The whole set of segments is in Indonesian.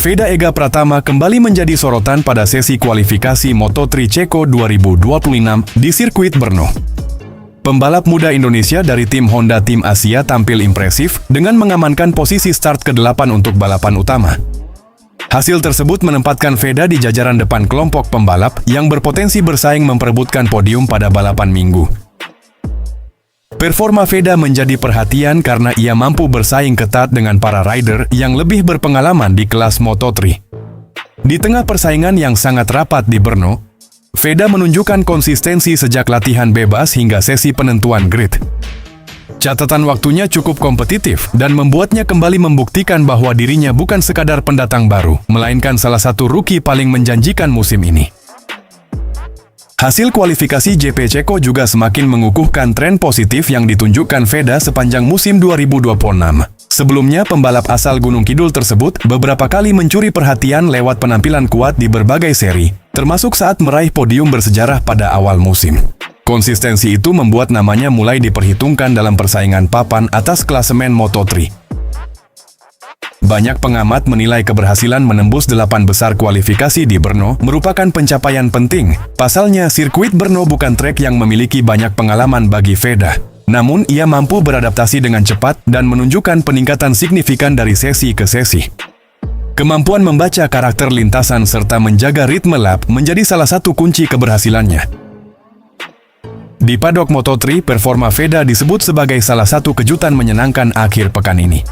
Veda Ega Pratama kembali menjadi sorotan pada sesi kualifikasi Moto3 Ceko 2026 di sirkuit Brno. Pembalap muda Indonesia dari tim Honda Tim Asia tampil impresif dengan mengamankan posisi start ke-8 untuk balapan utama. Hasil tersebut menempatkan Veda di jajaran depan kelompok pembalap yang berpotensi bersaing memperebutkan podium pada balapan Minggu. Performa Veda menjadi perhatian karena ia mampu bersaing ketat dengan para rider yang lebih berpengalaman di kelas Moto3. Di tengah persaingan yang sangat rapat di Brno, Veda menunjukkan konsistensi sejak latihan bebas hingga sesi penentuan grid. Catatan waktunya cukup kompetitif dan membuatnya kembali membuktikan bahwa dirinya bukan sekadar pendatang baru, melainkan salah satu rookie paling menjanjikan musim ini. Hasil kualifikasi JP Ceko juga semakin mengukuhkan tren positif yang ditunjukkan Veda sepanjang musim 2026. Sebelumnya, pembalap asal Gunung Kidul tersebut beberapa kali mencuri perhatian lewat penampilan kuat di berbagai seri, termasuk saat meraih podium bersejarah pada awal musim. Konsistensi itu membuat namanya mulai diperhitungkan dalam persaingan papan atas klasemen Moto3. Banyak pengamat menilai keberhasilan menembus 8 besar kualifikasi di Brno merupakan pencapaian penting. Pasalnya, sirkuit Brno bukan trek yang memiliki banyak pengalaman bagi Veda. Namun, ia mampu beradaptasi dengan cepat dan menunjukkan peningkatan signifikan dari sesi ke sesi. Kemampuan membaca karakter lintasan serta menjaga ritme lap menjadi salah satu kunci keberhasilannya. Di paddock Moto3, performa Veda disebut sebagai salah satu kejutan menyenangkan akhir pekan ini.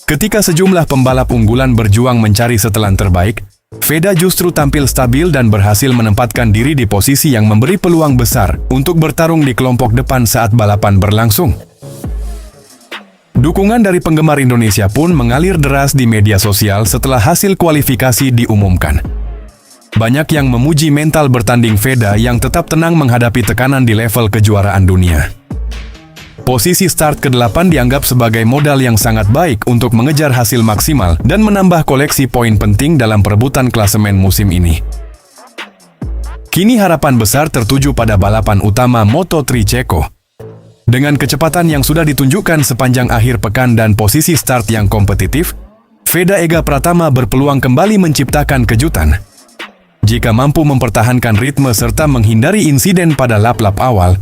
Ketika sejumlah pembalap unggulan berjuang mencari setelan terbaik, Veda justru tampil stabil dan berhasil menempatkan diri di posisi yang memberi peluang besar untuk bertarung di kelompok depan saat balapan berlangsung. Dukungan dari penggemar Indonesia pun mengalir deras di media sosial setelah hasil kualifikasi diumumkan. Banyak yang memuji mental bertanding Veda yang tetap tenang menghadapi tekanan di level kejuaraan dunia. Posisi start ke-8 dianggap sebagai modal yang sangat baik untuk mengejar hasil maksimal dan menambah koleksi poin penting dalam perebutan klasemen musim ini. Kini harapan besar tertuju pada balapan utama Moto3 Ceko. Dengan kecepatan yang sudah ditunjukkan sepanjang akhir pekan dan posisi start yang kompetitif, Veda Ega Pratama berpeluang kembali menciptakan kejutan. Jika mampu mempertahankan ritme serta menghindari insiden pada lap-lap awal,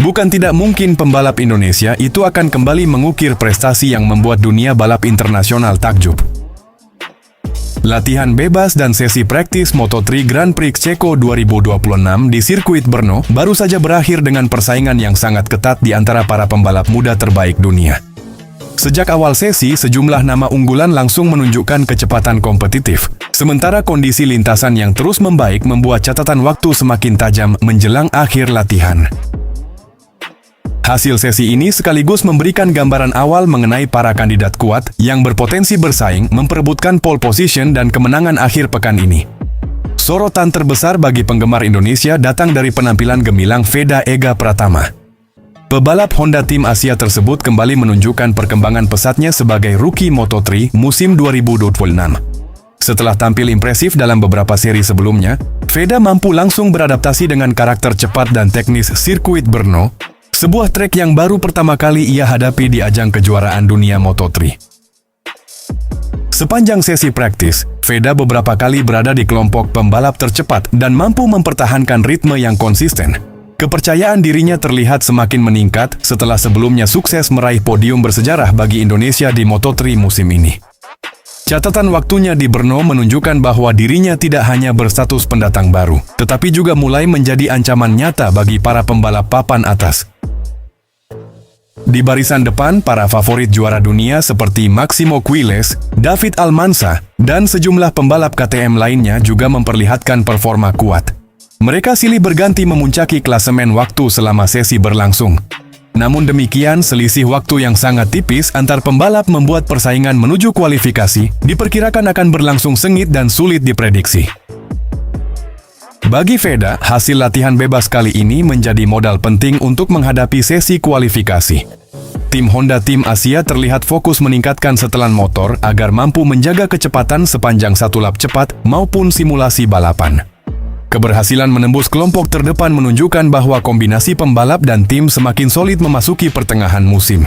bukan tidak mungkin pembalap Indonesia itu akan kembali mengukir prestasi yang membuat dunia balap internasional takjub. Latihan bebas dan sesi praktis Moto3 Grand Prix Ceko 2026 di sirkuit Brno baru saja berakhir dengan persaingan yang sangat ketat di antara para pembalap muda terbaik dunia. Sejak awal sesi, sejumlah nama unggulan langsung menunjukkan kecepatan kompetitif, sementara kondisi lintasan yang terus membaik membuat catatan waktu semakin tajam menjelang akhir latihan. Hasil sesi ini sekaligus memberikan gambaran awal mengenai para kandidat kuat yang berpotensi bersaing memperebutkan pole position dan kemenangan akhir pekan ini. Sorotan terbesar bagi penggemar Indonesia datang dari penampilan gemilang Veda Ega Pratama. Pebalap Honda Tim Asia tersebut kembali menunjukkan perkembangan pesatnya sebagai rookie Moto3 musim 2026. Setelah tampil impresif dalam beberapa seri sebelumnya, Veda mampu langsung beradaptasi dengan karakter cepat dan teknis sirkuit Brno, sebuah trek yang baru pertama kali ia hadapi di ajang kejuaraan dunia Moto3. Sepanjang sesi praktis, Veda beberapa kali berada di kelompok pembalap tercepat dan mampu mempertahankan ritme yang konsisten. Kepercayaan dirinya terlihat semakin meningkat setelah sebelumnya sukses meraih podium bersejarah bagi Indonesia di Moto3 musim ini. Catatan waktunya di Brno menunjukkan bahwa dirinya tidak hanya berstatus pendatang baru, tetapi juga mulai menjadi ancaman nyata bagi para pembalap papan atas. Di barisan depan, para favorit juara dunia seperti Maximo Quiles, David Almanza, dan sejumlah pembalap KTM lainnya juga memperlihatkan performa kuat. Mereka silih berganti memuncaki klasemen waktu selama sesi berlangsung. Namun demikian, selisih waktu yang sangat tipis antar pembalap membuat persaingan menuju kualifikasi diperkirakan akan berlangsung sengit dan sulit diprediksi. Bagi Veda, hasil latihan bebas kali ini menjadi modal penting untuk menghadapi sesi kualifikasi. Tim Honda Tim Asia terlihat fokus meningkatkan setelan motor agar mampu menjaga kecepatan sepanjang satu lap cepat maupun simulasi balapan. Keberhasilan menembus kelompok terdepan menunjukkan bahwa kombinasi pembalap dan tim semakin solid memasuki pertengahan musim.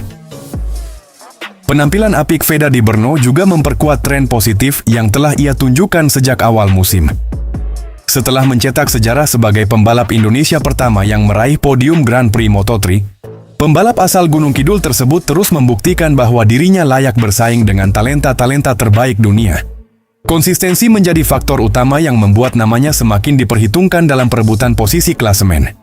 Penampilan apik Veda di Brno juga memperkuat tren positif yang telah ia tunjukkan sejak awal musim. Setelah mencetak sejarah sebagai pembalap Indonesia pertama yang meraih podium Grand Prix Moto3, pembalap asal Gunung Kidul tersebut terus membuktikan bahwa dirinya layak bersaing dengan talenta-talenta terbaik dunia. Konsistensi menjadi faktor utama yang membuat namanya semakin diperhitungkan dalam perebutan posisi klasemen.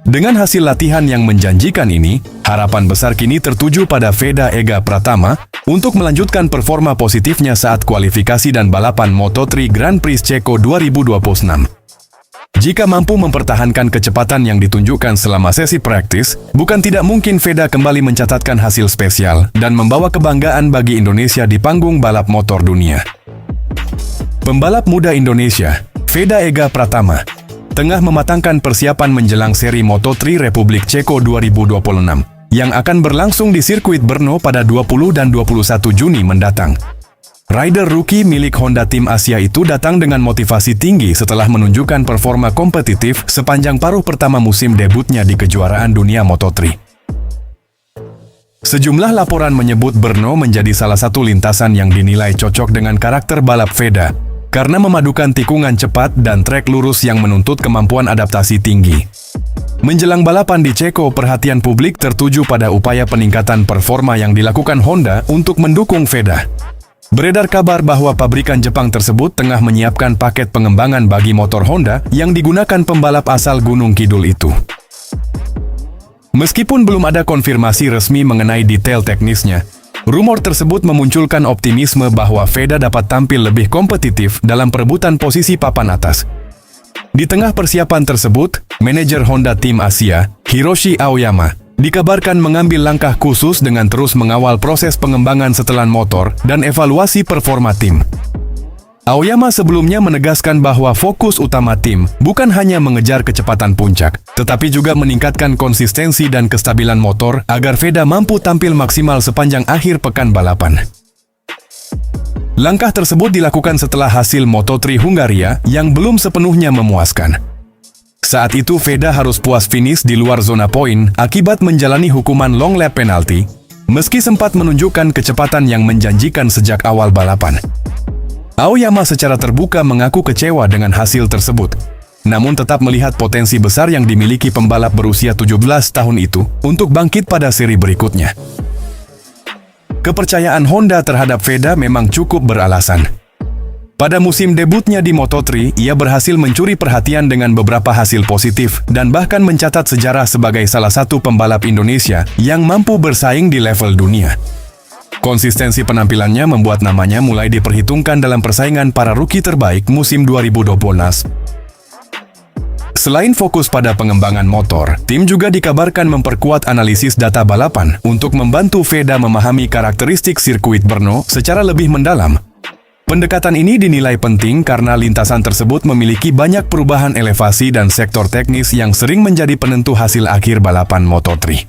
Dengan hasil latihan yang menjanjikan ini, harapan besar kini tertuju pada Veda Ega Pratama untuk melanjutkan performa positifnya saat kualifikasi dan balapan Moto3 Grand Prix Ceko 2026. Jika mampu mempertahankan kecepatan yang ditunjukkan selama sesi praktis, bukan tidak mungkin Veda kembali mencatatkan hasil spesial dan membawa kebanggaan bagi Indonesia di panggung balap motor dunia. Pembalap muda Indonesia, Veda Ega Pratama, tengah mematangkan persiapan menjelang seri Moto3 Republik Ceko 2026 yang akan berlangsung di sirkuit Brno pada 20 dan 21 Juni mendatang. Rider rookie milik Honda Tim Asia itu datang dengan motivasi tinggi setelah menunjukkan performa kompetitif sepanjang paruh pertama musim debutnya di kejuaraan dunia Moto3. Sejumlah laporan menyebut Brno menjadi salah satu lintasan yang dinilai cocok dengan karakter balap Veda, karena memadukan tikungan cepat dan trek lurus yang menuntut kemampuan adaptasi tinggi. Menjelang balapan di Ceko, perhatian publik tertuju pada upaya peningkatan performa yang dilakukan Honda untuk mendukung Veda. Beredar kabar bahwa pabrikan Jepang tersebut tengah menyiapkan paket pengembangan bagi motor Honda yang digunakan pembalap asal Gunung Kidul itu. Meskipun belum ada konfirmasi resmi mengenai detail teknisnya, rumor tersebut memunculkan optimisme bahwa Veda dapat tampil lebih kompetitif dalam perebutan posisi papan atas. Di tengah persiapan tersebut, manajer Honda Tim Asia, Hiroshi Aoyama, dikabarkan mengambil langkah khusus dengan terus mengawal proses pengembangan setelan motor dan evaluasi performa tim. Aoyama sebelumnya menegaskan bahwa fokus utama tim bukan hanya mengejar kecepatan puncak, tetapi juga meningkatkan konsistensi dan kestabilan motor agar Veda mampu tampil maksimal sepanjang akhir pekan balapan. Langkah tersebut dilakukan setelah hasil Moto3 Hungaria yang belum sepenuhnya memuaskan. Saat itu Veda harus puas finish di luar zona poin akibat menjalani hukuman long lap penalti, meski sempat menunjukkan kecepatan yang menjanjikan sejak awal balapan. Aoyama secara terbuka mengaku kecewa dengan hasil tersebut, namun tetap melihat potensi besar yang dimiliki pembalap berusia 17 tahun itu untuk bangkit pada seri berikutnya. Kepercayaan Honda terhadap Veda memang cukup beralasan. Pada musim debutnya di Moto3, ia berhasil mencuri perhatian dengan beberapa hasil positif dan bahkan mencatat sejarah sebagai salah satu pembalap Indonesia yang mampu bersaing di level dunia. Konsistensi penampilannya membuat namanya mulai diperhitungkan dalam persaingan para rookie terbaik musim 2012. Selain fokus pada pengembangan motor, tim juga dikabarkan memperkuat analisis data balapan untuk membantu Veda memahami karakteristik sirkuit Brno secara lebih mendalam. Pendekatan ini dinilai penting karena lintasan tersebut memiliki banyak perubahan elevasi dan sektor teknis yang sering menjadi penentu hasil akhir balapan Moto3.